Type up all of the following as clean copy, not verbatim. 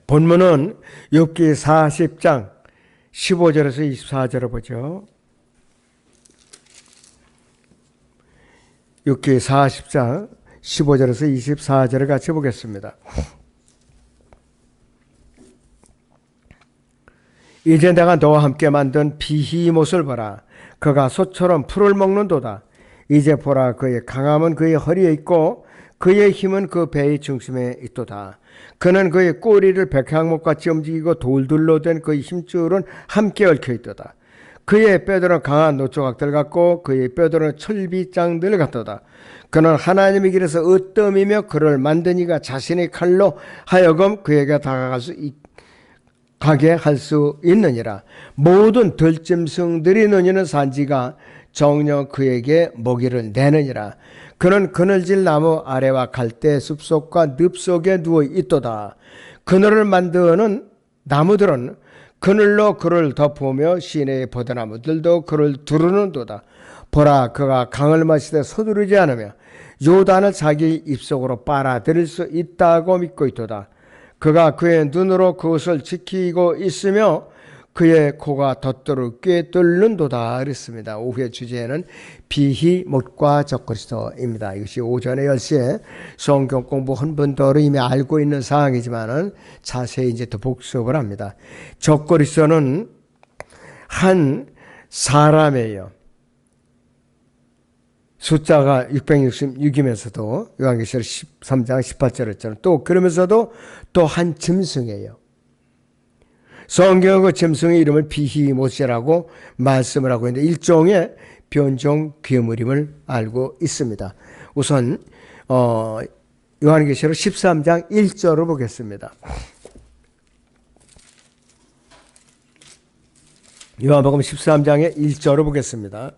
본문은 욥기 40장 15절에서 24절을 보죠. 욥기 40장 15절에서 24절을 같이 보겠습니다. 이제 내가 너와 함께 만든 비히못을 보라. 그가 소처럼 풀을 먹는도다. 이제 보라, 그의 강함은 그의 허리에 있고 그의 힘은 그 배의 중심에 있도다. 그는 그의 꼬리를 백향목같이 움직이고 돌들로 된 그의 힘줄은 함께 얽혀 있도다. 그의 뼈들은 강한 노조각들 같고 그의 뼈들은 철비장들 같도다. 그는 하나님의 길에서 으뜸이며 그를 만든 이가 자신의 칼로 하여금 그에게 가게 할 수 있느니라. 모든 들짐승들이 누니는 산지가 정녕 그에게 먹이를 내느니라. 그는 그늘질 나무 아래와 갈대 숲속과 늪속에 누워 있도다. 그늘을 만드는 나무들은 그늘로 그를 덮으며 시내의 버드나무들도 그를 두르는도다. 보라, 그가 강을 마시되 서두르지 않으며 요단을 자기 입속으로 빨아들일 수 있다고 믿고 있도다. 그가 그의 눈으로 그것을 지키고 있으며 그의 코가 덧도를 꿰뚫는도다 그랬습니다. 오후의 주제는 비히못과 적그리스도입니다. 이것이 오전에 10시에 성경 공부한 분들은 이미 알고 있는 사항이지만 자세히 이제 더 복습을 합니다. 적그리스도는 한 사람이에요. 숫자가 666이면서도 요한계시록 13장 18절에 있잖아요. 또 그러면서도 또 한 짐승이에요. 성경은 그 짐승의 이름을 비히못이라고 말씀을 하고 있는데 일종의 변종 괴물임을 알고 있습니다. 우선 요한계시록 13장 1절을 보겠습니다. 요한복음 13장의 1절을 보겠습니다.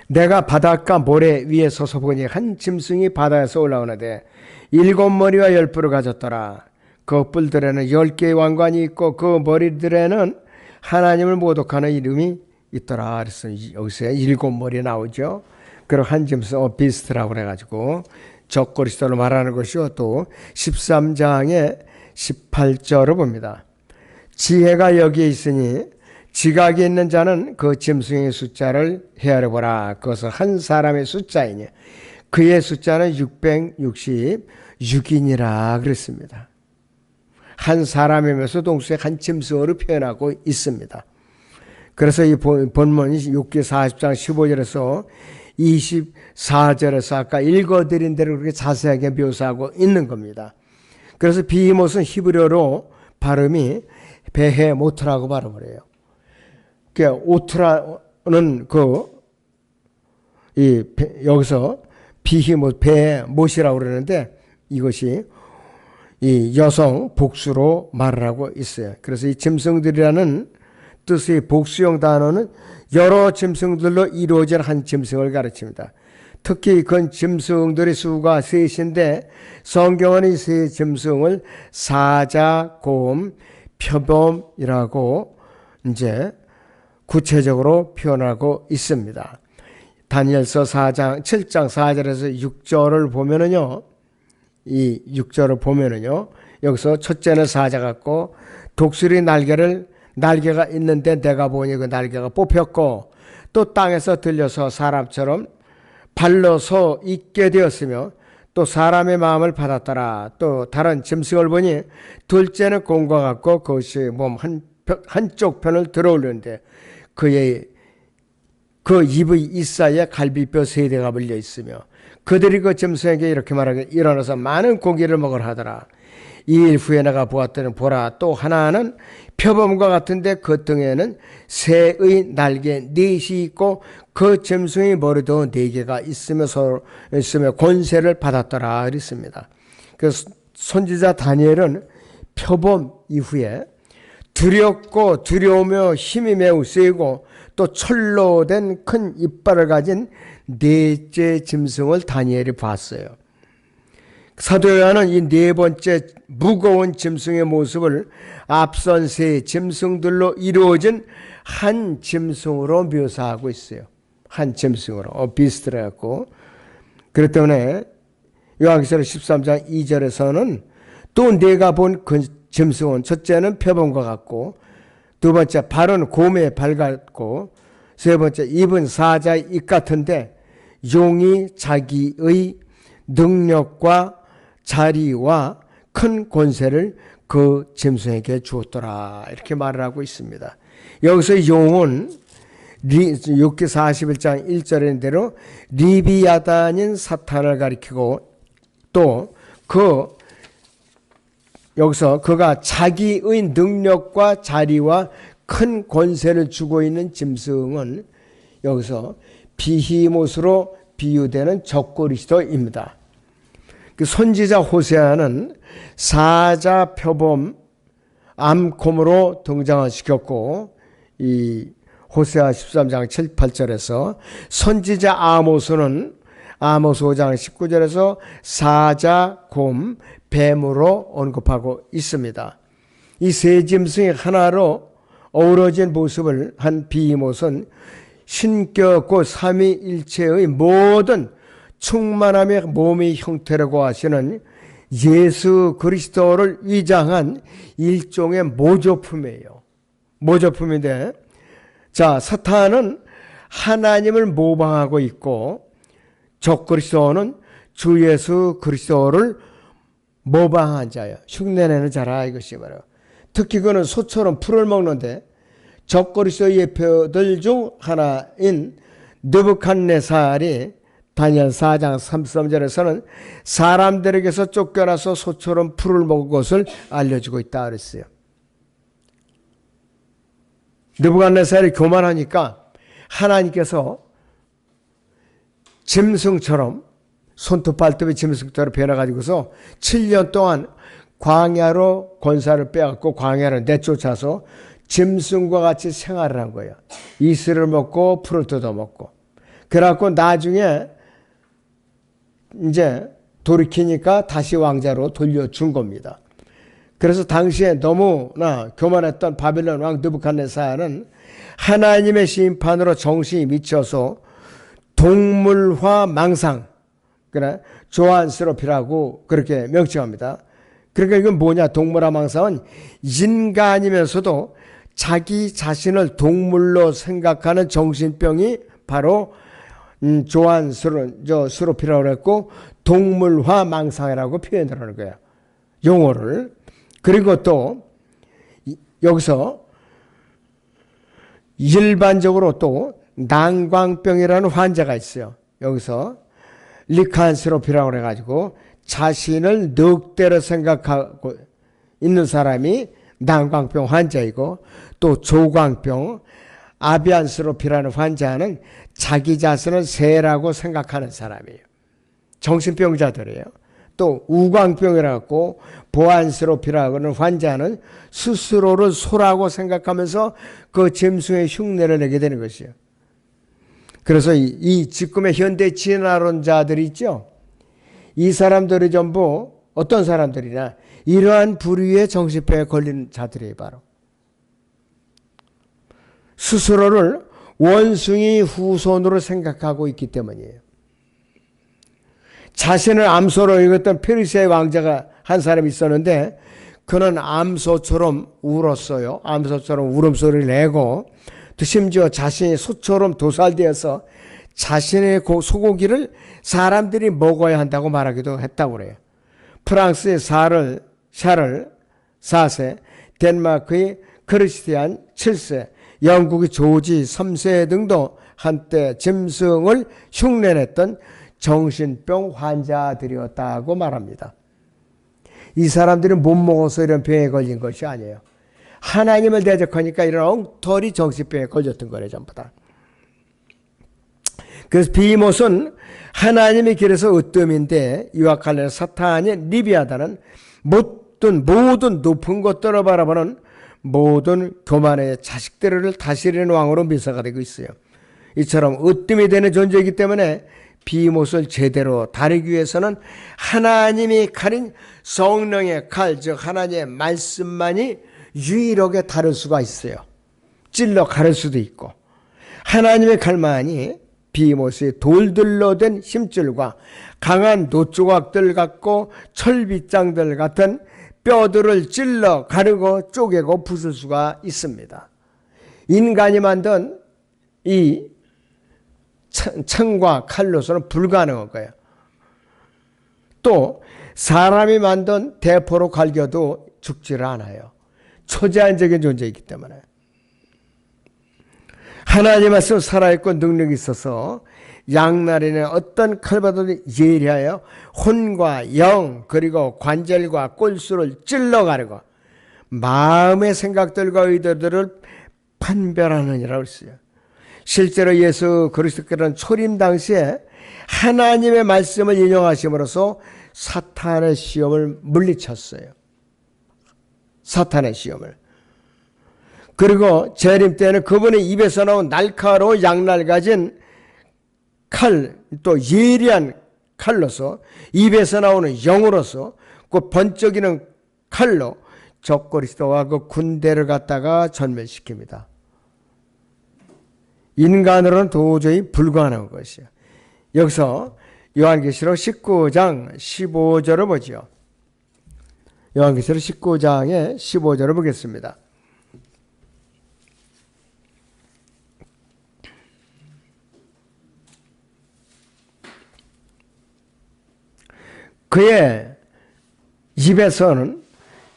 내가 바닷가 모래 위에 서서 보니 한 짐승이 바다에서 올라오는데 7머리와 10뿔을 가졌더라. 그 뿔들에는 10개의 왕관이 있고 그 머리들에는 하나님을 모독하는 이름이 있더라. 그래서 여기서 7머리 나오죠. 그리고 한 짐승 비스트라고 그래가지고 적그리스도를 말하는 것이요. 또 13장의 18절을 봅니다. 지혜가 여기에 있으니 지각이 있는 자는 그 짐승의 숫자를 헤아려보라. 그것은 한 사람의 숫자이니 그의 숫자는 666이니라 그랬습니다. 한 사람이면서 동시에 한 짐승으로 표현하고 있습니다. 그래서 이 본문이 욥기 40장 15절에서 24절에서 아까 읽어드린 대로 그렇게 자세하게 묘사하고 있는 겁니다. 그래서 비히못은 히브리어로 발음이 베헤모트라고 발음을 해요. 오트라는 여기서 비히못, 베못이라고 그러는데 이것이 이 여성 복수로 말을 하고 있어요. 그래서 이 짐승들이라는 뜻의 복수형 단어는 여러 짐승들로 이루어진 한 짐승을 가르칩니다. 특히 그 짐승들의 수가 셋인데 성경은 이 세 짐승을 사자, 곰, 표범이라고 이제 구체적으로 표현하고 있습니다. 다니엘서 4장 7장 4절에서 6절을 보면은요. 이 6절을 보면은요. 여기서 첫째는 사자 같고 독수리 날개가 있는데 내가 보니 그 날개가 뽑혔고 또 땅에서 들려서 사람처럼 발로 서 있게 되었으며 또 사람의 마음을 받았더라. 또 다른 짐승을 보니 둘째는 곰과 같고 그것이 몸 한쪽 편을 들어올리는데 그 입의 이사이에 갈비뼈 3대가 물려 있으며 그들이 그 짐승에게 이렇게 말하기를 일어나서 많은 고기를 먹으라 하더라. 2일 후에 내가 보았더니 보라, 또 하나는 표범과 같은데 그 등에는 새의 날개 4이 있고 그 짐승의 머리도 4개가 있으며 권세를 받았더라 그랬습니다. 그래서 선지자 다니엘은 표범 이후에 두렵고 두려우며 힘이 매우 세고 또 철로 된 큰 이빨을 가진 넷째 짐승을 다니엘이 봤어요. 사도 요한은 이 네 번째 무거운 짐승의 모습을 앞선 세 짐승들로 이루어진 한 짐승으로 묘사하고 있어요. 한 짐승으로 비스트라 갖고 그렇기 때문에 요한계시록 13장 2절에서는 또 내가 본 그 짐승은 첫째는 표범과 같고 두 번째 발은 곰의 발 같고 세 번째 입은 사자의 입 같은데 용이 자기의 능력과 자리와 큰 권세를 그 짐승에게 주었더라 이렇게 말을 하고 있습니다. 여기서 용은 욥기 41장 1절인 대로 리비아단인 사탄을 가리키고 또 여기서 그가 자기의 능력과 자리와 큰 권세를 주고 있는 짐승은 여기서 비히못으로 비유되는 적그리스도입니다. 그 선지자 호세아는 사자 표범 암곰으로 등장을 시켰고 이 호세아 13장 7, 8절에서 선지자 아모스는 아모스 5장 19절에서 사자, 곰, 뱀으로 언급하고 있습니다. 이 세 짐승이 하나로 어우러진 모습을 한 비히못은 신격 곧 삼위일체의 모든 충만함의 몸의 형태라고 하시는 예수 그리스도를 위장한 일종의 모조품이에요. 모조품인데 자, 사탄은 하나님을 모방하고 있고 적그리스도는 주 예수 그리스도를 모방한 자예요. 흉내내는 자라 이것이 말이에요. 특히 그는 소처럼 풀을 먹는데 적그리스도의 예표들 중 하나인 느부갓네살이 다니엘 4장 33절에서는 사람들에게서 쫓겨나서 소처럼 풀을 먹은 것을 알려주고 있다 그랬어요. 느부갓네살이 교만하니까 하나님께서 짐승처럼 손톱 발톱이 짐승처럼 변해가지고서 7년 동안 광야로 권사를 빼앗고 광야를 내쫓아서 짐승과 같이 생활을 한 거예요. 이슬을 먹고 풀을 뜯어먹고. 그래갖고 나중에 이제 돌이키니까 다시 왕자로 돌려준 겁니다. 그래서 당시에 너무나 교만했던 바빌론 왕 느부갓네살은 하나님의 심판으로 정신이 미쳐서 동물화 망상, 그래 조안스럽이라고 그렇게 명칭합니다. 그러니까 이건 뭐냐? 동물화 망상은 인간이면서도 자기 자신을 동물로 생각하는 정신병이 바로 조안스럽이라고 했고 동물화 망상이라고 표현을 하는 거예요. 용어를. 그리고 또 여기서 일반적으로 또 난광병이라는 환자가 있어요. 여기서 리칸스로피라고 해가지고 자신을 늑대로 생각하고 있는 사람이 난광병 환자이고 또 조광병 아비안스로피라는 환자는 자기 자신을 새라고 생각하는 사람이에요. 정신병자들이에요. 또 우광병이라고 보안스로피라고 하는 환자는 스스로를 소라고 생각하면서 그 짐승의 흉내를 내게 되는 것이에요. 그래서 이 지금의 현대 진화론자들이 있죠. 이 사람들이 전부 어떤 사람들이냐, 이러한 부류의 정신병에 걸린 자들이에요. 바로 스스로를 원숭이 후손으로 생각하고 있기 때문이에요. 자신을 암소로 여겼던 페르시아의 왕자가 한 사람이 있었는데 그는 암소처럼 울었어요. 암소처럼 울음소리를 내고 또 심지어 자신이 소처럼 도살되어서 자신의 소고기를 사람들이 먹어야 한다고 말하기도 했다고 그래요. 프랑스의 샤를 4세, 덴마크의 크리스티안 7세, 영국의 조지 3세 등도 한때 짐승을 흉내냈던 정신병 환자들이었다고 말합니다. 이 사람들은 못 먹어서 이런 병에 걸린 것이 아니에요. 하나님을 대적하니까 이런 엉터리 정신병에 걸렸던 거래요. 전부 다. 그래서 비히못은 하나님의 길에서 으뜸인데 이와 관련해 사탄이 리비아단은 모든 높은 것들을 바라보는 모든 교만의 자식들을 다스리는 왕으로 묘사가 되고 있어요. 이처럼 으뜸이 되는 존재이기 때문에 비못을 제대로 다루기 위해서는 하나님이 가린 성령의 칼, 즉 하나님의 말씀만이 유일하게 다룰 수가 있어요. 찔러 가를 수도 있고 하나님의 칼만이 비히못의 돌들로 된 힘줄과 강한 놋조각들 같고 철빗장들 같은 뼈들을 찔러 가르고 쪼개고 부술 수가 있습니다. 인간이 만든 이 창과 칼로서는 불가능한 거예요. 또 사람이 만든 대포로 갈겨도 죽지를 않아요. 초제한적인 존재이기 때문에. 하나님 말씀 살아있고 능력이 있어서 양날에는 어떤 칼보다도 예리하여 혼과 영 그리고 관절과 꼴수를 찔러 가르고 마음의 생각들과 의도들을 판별하느니라고 했어요. 실제로 예수 그리스도께서는 초림 당시에 하나님의 말씀을 인용하심으로써 사탄의 시험을 물리쳤어요. 사탄의 시험을. 그리고 재림 때는 그분의 입에서 나온 날카로운 양날 가진 칼, 또 예리한 칼로서 입에서 나오는 영으로서 그 번쩍이는 칼로 적그리스도와 그 군대를 갖다가 전멸시킵니다. 인간으로는 도저히 불가능한 것이에요. 여기서 요한계시록 19장 15절을 보죠. 요한계시록 19장의 15절을 보겠습니다. 그의 입에서는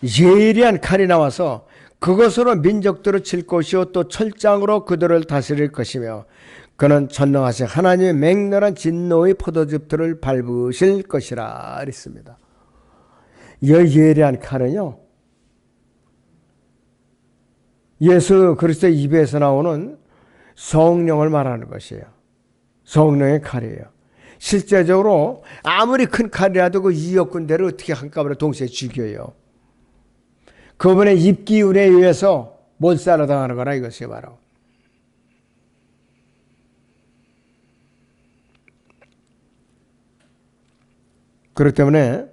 예리한 칼이 나와서 그것으로 민족들을 칠 것이요 또 철장으로 그들을 다스릴 것이며 그는 전능하신 하나님의 맹렬한 진노의 포도즙들을 밟으실 것이라 그랬습니다. 이 예리한 칼은요, 예수 그리스도의 입에서 나오는 성령을 말하는 것이에요. 성령의 칼이에요. 실제적으로 아무리 큰 칼이라도 그 2억 군대를 어떻게 한꺼번에 동시에 죽여요. 그분의 입기운에 의해서 몰살을 당하는 거라 이것이 바로. 그렇기 때문에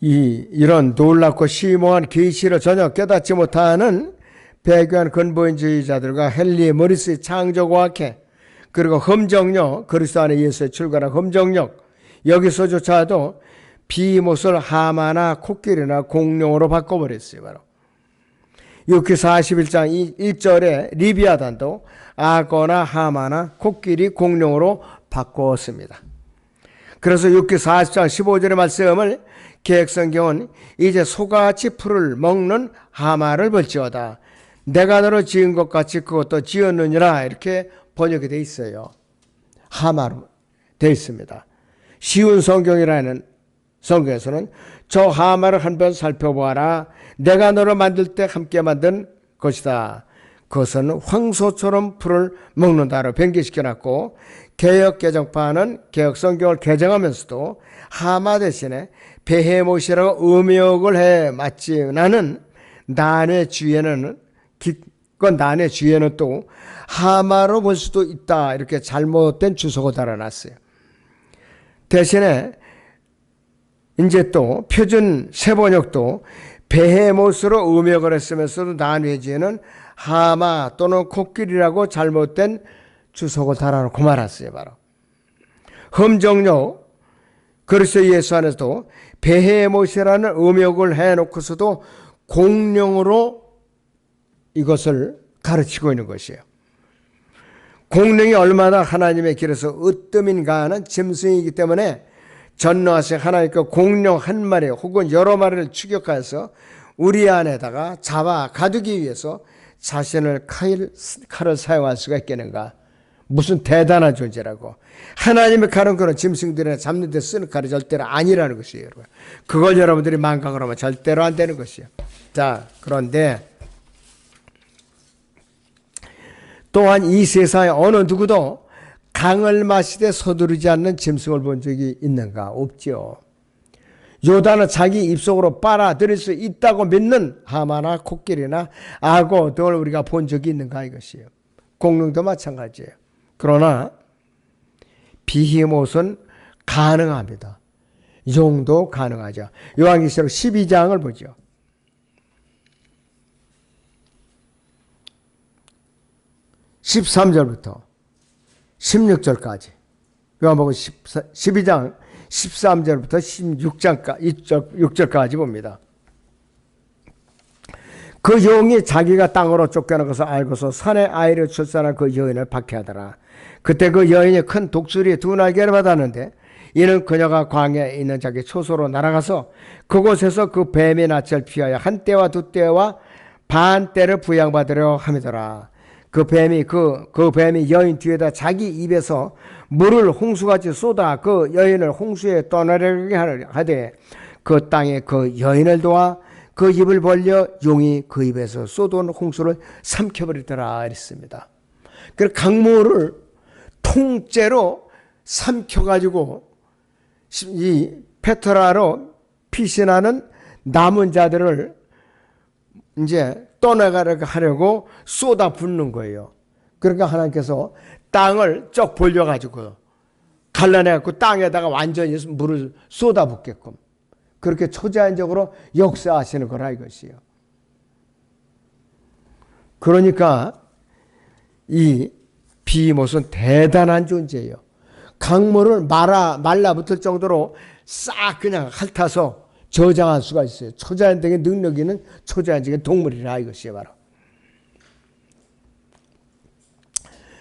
이런 놀랍고 심오한 계시를 전혀 깨닫지 못하는 배교한 근본주의자들과 헨리 모리스의 창조과학회 그리고 험정력, 그리스도 안에 예수의 출가나 험정력, 여기서조차도 비못을 하마나 코끼리나 공룡으로 바꿔버렸어요. 바로 욥기 41장 1절에 리비아단도 악어나 하마나 코끼리, 공룡으로 바꾸었습니다. 그래서 욥기 40장 15절의 말씀을 개역성경은 이제 소같이 풀을 먹는 하마를 볼지어다. 내가 너를 지은 것 같이 그것도 지었느니라 이렇게 번역이 되어 있어요. 하마로 되어 있습니다. 쉬운 성경이라는 성경에서는 저 하마를 한번 살펴보아라. 내가 너를 만들 때 함께 만든 것이다. 그것은 황소처럼 풀을 먹는다로 변개시켜놨고 개역 개정파는 개역 성경을 개정하면서도 하마 대신에 베헤못이라고 음역을 해 맞지. 나는 난의 주에는 난의 주에는 또 하마로 볼 수도 있다. 이렇게 잘못된 주석을 달아놨어요. 대신에 이제 또 표준 세번역도 베헤못으로 음역을 했으면서도 난외지에는 하마 또는 코끼리라고 잘못된 주석을 달아놓고 말았어요. 바로 험정역 그리스도 예수 안에서도 베헤못이라는 음역을 해놓고서도 공룡으로 이것을 가르치고 있는 것이에요. 공룡이 얼마나 하나님의 길에서 으뜸인가 하는 짐승이기 때문에 전능하신 하나님께 공룡 한 마리 혹은 여러 마리를 추격하여서 우리 안에다가 잡아 가두기 위해서 자신을 칼을 사용할 수가 있겠는가. 무슨 대단한 존재라고. 하나님의 칼은 그런 짐승들이나 잡는 데 쓰는 칼이 절대로 아니라는 것이에요. 여러분. 그걸 여러분들이 망각을 하면 절대로 안 되는 것이에요. 자, 그런데 또한 이 세상에 어느 누구도 강을 마시되 서두르지 않는 짐승을 본 적이 있는가? 없죠. 요단은 자기 입속으로 빨아들일 수 있다고 믿는 하마나 코끼리나 악어 등을 우리가 본 적이 있는가 이것이에요. 공룡도 마찬가지예요. 그러나 비히못은 가능합니다. 용도 가능하죠. 요한계시록 12장을 보죠. 13절부터 16절까지. 요한복음 12장 13절부터 16절까지 봅니다. 그 용이 자기가 땅으로 쫓겨난 것을 알고서 산에 아이를 출산한 그 여인을 박해하더라. 그때 그 여인이 큰 독수리의 두 날개를 받았는데 이는 그녀가 광야에 있는 자기 초소로 날아가서 그곳에서 그 뱀의 낯을 피하여 한 떼와 두 떼와 반 떼를 부양받으려 함이더라. 그 뱀이 여인 뒤에다 자기 입에서 물을 홍수같이 쏟아 그 여인을 홍수에 떠나려게 하되 그 땅에 그 여인을 도와 그 입을 벌려 용이 그 입에서 쏟아온 홍수를 삼켜버리더라 이랬습니다. 그 강물을 통째로 삼켜가지고 이 페트라로 피신하는 남은 자들을 이제 떠나가려고 하려고 쏟아 붓는 거예요. 그러니까 하나님께서 땅을 쩍 벌려가지고 갈라내갖고 땅에다가 완전히 물을 쏟아 붓게끔 그렇게 초자연적으로 역사하시는 거라 이것이요. 그러니까 이 비못은 대단한 존재예요. 강물을 말라붙을 정도로 싹 그냥 핥아서 저장할 수가 있어요. 초자연적인 능력 있는 초자연적인 동물이라 이것이에요 바로.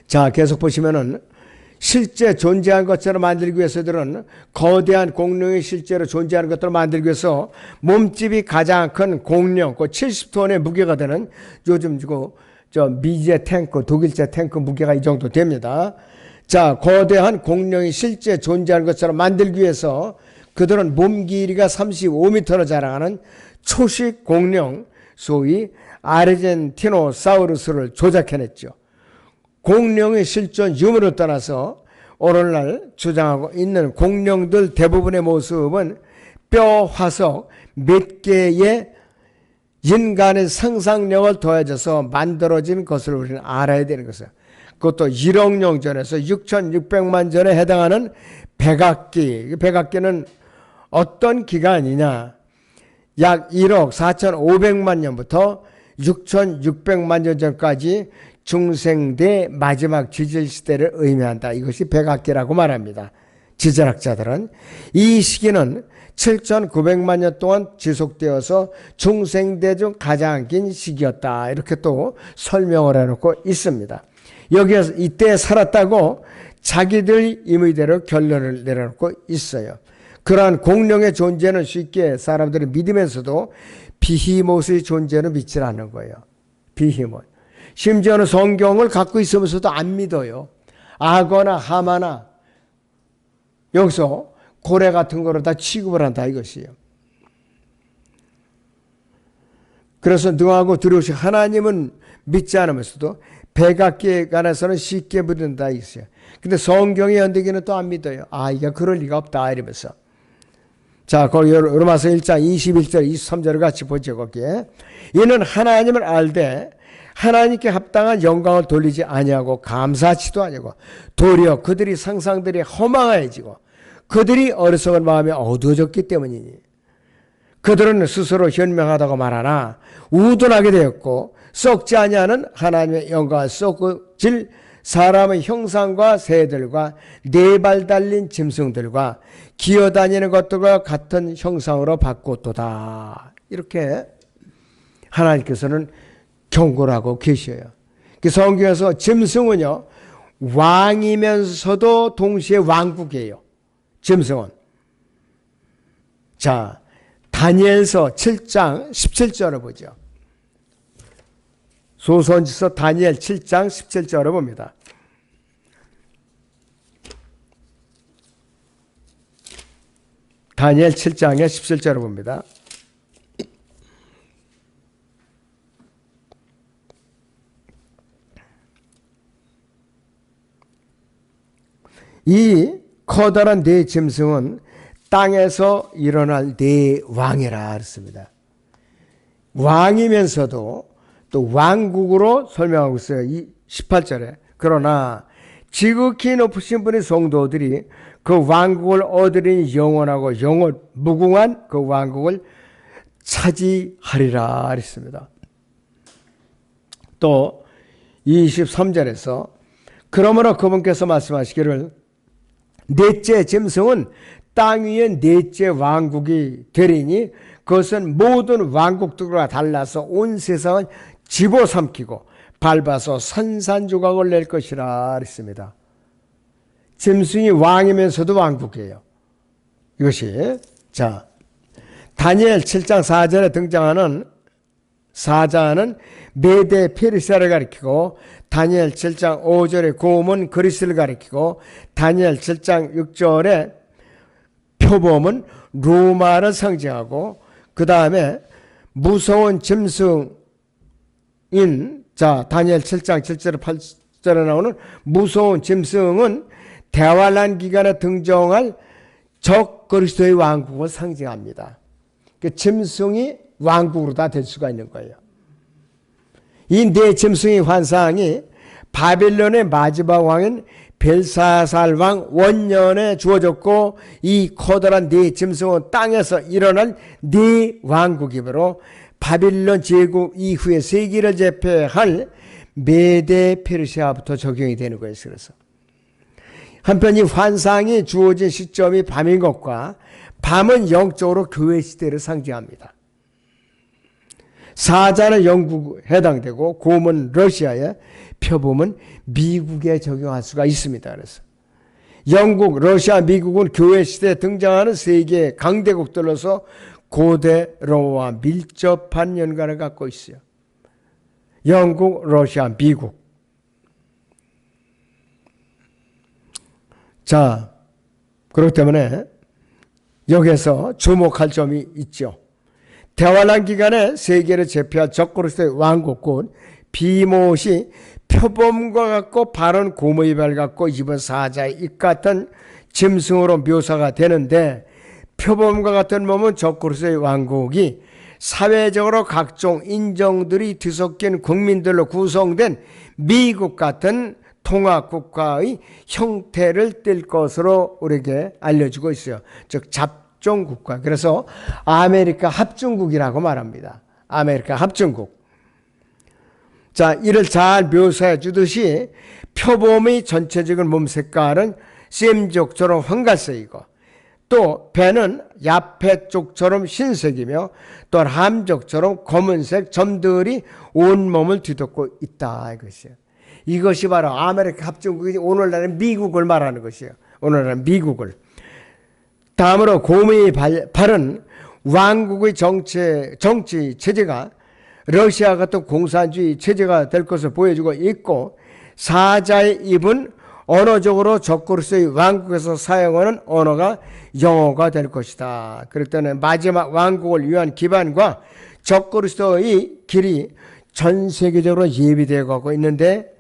자, 계속 보시면은 실제 존재한 것처럼 만들기 위해서들은 거대한 공룡이 실제로 존재하는 것들을 만들기 위해서 몸집이 가장 큰 공룡, 그 70톤의 무게가 되는 요즘 저 미제 탱크, 독일제 탱크 무게가 이 정도 됩니다. 자, 거대한 공룡이 실제 존재하는 것처럼 만들기 위해서 그들은 몸 길이가 35m로 자랑하는 초식 공룡, 소위 아르헨티노사우루스를 조작해냈죠. 공룡의 실존 유무를 떠나서 오늘날 주장하고 있는 공룡들 대부분의 모습은 뼈 화석 몇 개의 인간의 상상력을 더해져서 만들어진 것을 우리는 알아야 되는 것이에요. 그것도 1억 년 전에서 6,600만 전에 해당하는 백악기. 백악기는 어떤 기간이냐? 약 1억 4,500만 년부터 6,600만 년 전까지 중생대 마지막 지질시대를 의미한다. 이것이 백악기라고 말합니다. 지질학자들은. 이 시기는 7,900만 년 동안 지속되어서 중생대 중 가장 긴 시기였다. 이렇게 또 설명을 해놓고 있습니다. 여기에서 이때 살았다고 자기들 임의대로 결론을 내려놓고 있어요. 그러한 공룡의 존재는 쉽게 사람들이 믿으면서도 비히못의 존재는 믿지 않는 거예요. 비히못. 심지어는 성경을 갖고 있으면서도 안 믿어요. 악어나 하마나 여기서 고래 같은 거로 다 취급을 한다 이것이에요. 그래서 능하고 두려우신 하나님은 믿지 않으면서도 백악기에 관해서는 쉽게 믿는다 이것이에요. 근데 성경의 연대기는 또 안 믿어요. 아, 이게 그럴 리가 없다 이러면서. 자, 거기 로마서 1장 21절 23절을 같이 보죠. 거기에 이는 하나님을 알되 하나님께 합당한 영광을 돌리지 아니하고 감사치도 아니고 도리어 그들이 상상들이 허망해지고 그들이 어리석은 마음이 어두워졌기 때문이니 그들은 스스로 현명하다고 말하나 우둔하게 되었고 썩지 아니하는 하나님의 영광을 썩질 사람의 형상과 새들과 네 발 달린 짐승들과 기어다니는 것들과 같은 형상으로 바꿨도다. 이렇게 하나님께서는 경고를 하고 계셔요. 성경에서 짐승은요 왕이면서도 동시에 왕국이에요. 짐승은. 자, 다니엘서 7장 17절을 보죠. 소선지서 다니엘 7장 17절을 봅니다. 다니엘 7장의 17절을 봅니다. 이 커다란 네 짐승은 땅에서 일어날 네 왕이라 했습니다. 왕이면서도 또 왕국으로 설명하고 있어요. 이 18절에. 그러나 지극히 높으신 분의 성도들이 그 왕국을 얻으리니 영원하고 무궁한 그 왕국을 차지하리라 했습니다. 또 23절에서 그러므로 그분께서 말씀하시기를 넷째 짐승은 땅 위에 넷째 왕국이 되리니 그것은 모든 왕국들과 달라서 온 세상을 집어삼키고 밟아서 산산조각을 낼 것이라 그랬습니다. 짐승이 왕이면서도 왕국이에요. 이것이 자 다니엘 7장 4절에 등장하는 사자는 메대 페르시아를 가리키고 다니엘 7장 5절의 곰은 그리스를 가리키고 다니엘 7장 6절의 표범은 로마를 상징하고 그 다음에 무서운 짐승인 자 다니엘 7장 7절 8절에 나오는 무서운 짐승은 대환란 기간에 등장할 적 그리스도의 왕국을 상징합니다. 그 짐승이 왕국으로 다 될 수가 있는 거예요. 이 네 짐승의 환상이 바빌론의 마지막 왕인 벨사살 왕 원년에 주어졌고 이 커다란 네 짐승은 땅에서 일어날 네 왕국이므로 바빌론 제국 이후에 세계를 제패할 메데 페르시아부터 적용이 되는 거예요. 그래서 한편 이 환상이 주어진 시점이 밤인 것과 밤은 영적으로 교회 시대를 상징합니다. 사자는 영국에 해당되고 곰은 러시아에 표범은 미국에 적용할 수가 있습니다. 그래서 영국, 러시아, 미국은 교회 시대에 등장하는 세계 강대국들로서 고대 로마와 밀접한 연관을 갖고 있어요. 영국, 러시아, 미국. 자, 그렇기 때문에 여기에서 주목할 점이 있죠. 대환란 기간에 세계를 제패할 적그리스도의 왕국군 비못이 표범과 같고 바른 곰의 발 같고 입은 사자의 입 같은 짐승으로 묘사가 되는데 표범과 같은 몸은 적그리스도의 왕국이 사회적으로 각종 인종들이 뒤섞인 국민들로 구성된 미국 같은 통합국가의 형태를 띨 것으로 우리에게 알려주고 있어요. 즉 잡종국가. 그래서 아메리카 합중국이라고 말합니다. 아메리카 합중국. 자, 이를 잘 묘사해 주듯이 표범의 전체적인 몸 색깔은 셈족처럼 황갈색이고 또 배는 야페족처럼 흰색이며 또 함족처럼 검은색 점들이 온몸을 뒤덮고 있다 이것이에요. 이것이 바로 아메리카 합중국이 오늘날의 미국을 말하는 것이에요. 오늘날의 미국을. 다음으로 곰의 발은 왕국의 정치 체제가 러시아 같은 공산주의 체제가 될 것을 보여주고 있고 사자의 입은 언어적으로 적그리스도의 왕국에서 사용하는 언어가 영어가 될 것이다. 그럴 때는 마지막 왕국을 위한 기반과 적그리스도의 길이 전 세계적으로 예비되어 가고 있는데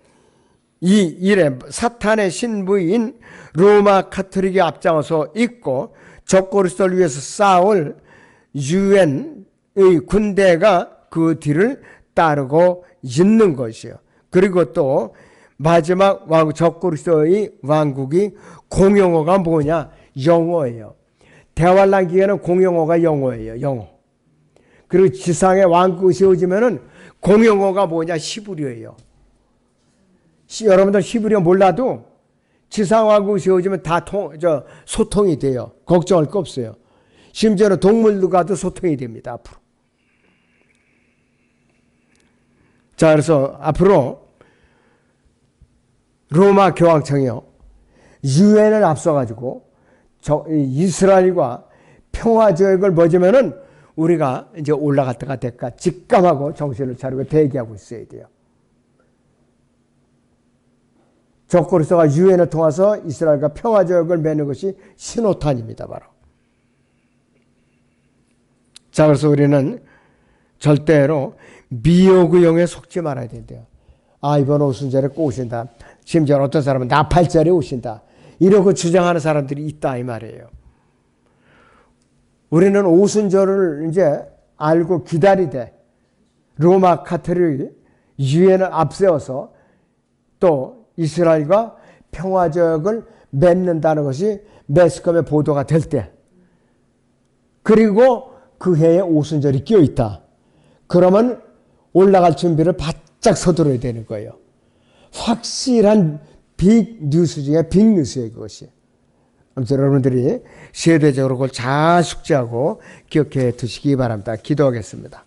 이 일에 사탄의 신부인 로마 카톨릭이 앞장서 있고 적그리스도를 위해서 싸울 유엔의 군대가 그 뒤를 따르고 있는 것이요. 그리고 또 마지막 왕국 적그리스도의 왕국이 공용어가 뭐냐? 영어예요. 대환란 기간에는 공용어가 영어예요. 영어. 그리고 지상에 왕국이 세워지면은 공용어가 뭐냐? 히브리어예요. 여러분들 히브리어 몰라도 지상 왕국이 세워지면 다 소통이 돼요. 걱정할 거 없어요. 심지어는 동물들과도 소통이 됩니다. 앞으로. 자, 그래서 앞으로 로마 교황청이요. 유엔을 앞서가지고 이스라엘과 평화조약을 맺으면은 우리가 이제 올라갈 때가 될까 직감하고 정신을 차리고 대기하고 있어야 돼요. 적그리스도가 유엔을 통해서 이스라엘과 평화조약을 맺는 것이 신호탄입니다. 바로. 자, 그래서 우리는 절대로 미혹의 영에 속지 말아야 된대요. 아, 이번 오순절에 꼭 오신다. 심지어 어떤 사람은 나팔절에 오신다. 이러고 주장하는 사람들이 있다 이 말이에요. 우리는 오순절을 이제 알고 기다리되 로마 카톨릭이 유엔을 앞세워서 또 이스라엘과 평화조약을 맺는다는 것이 매스컴에 보도가 될 때, 그리고 그 해에 오순절이 끼어 있다. 그러면 올라갈 준비를 바짝 서두르야 되는 거예요. 확실한 빅 뉴스 중에 빅 뉴스예요, 그것이. 아무튼 여러분들이 세대적으로 그걸 잘 숙지하고 기억해 두시기 바랍니다. 기도하겠습니다.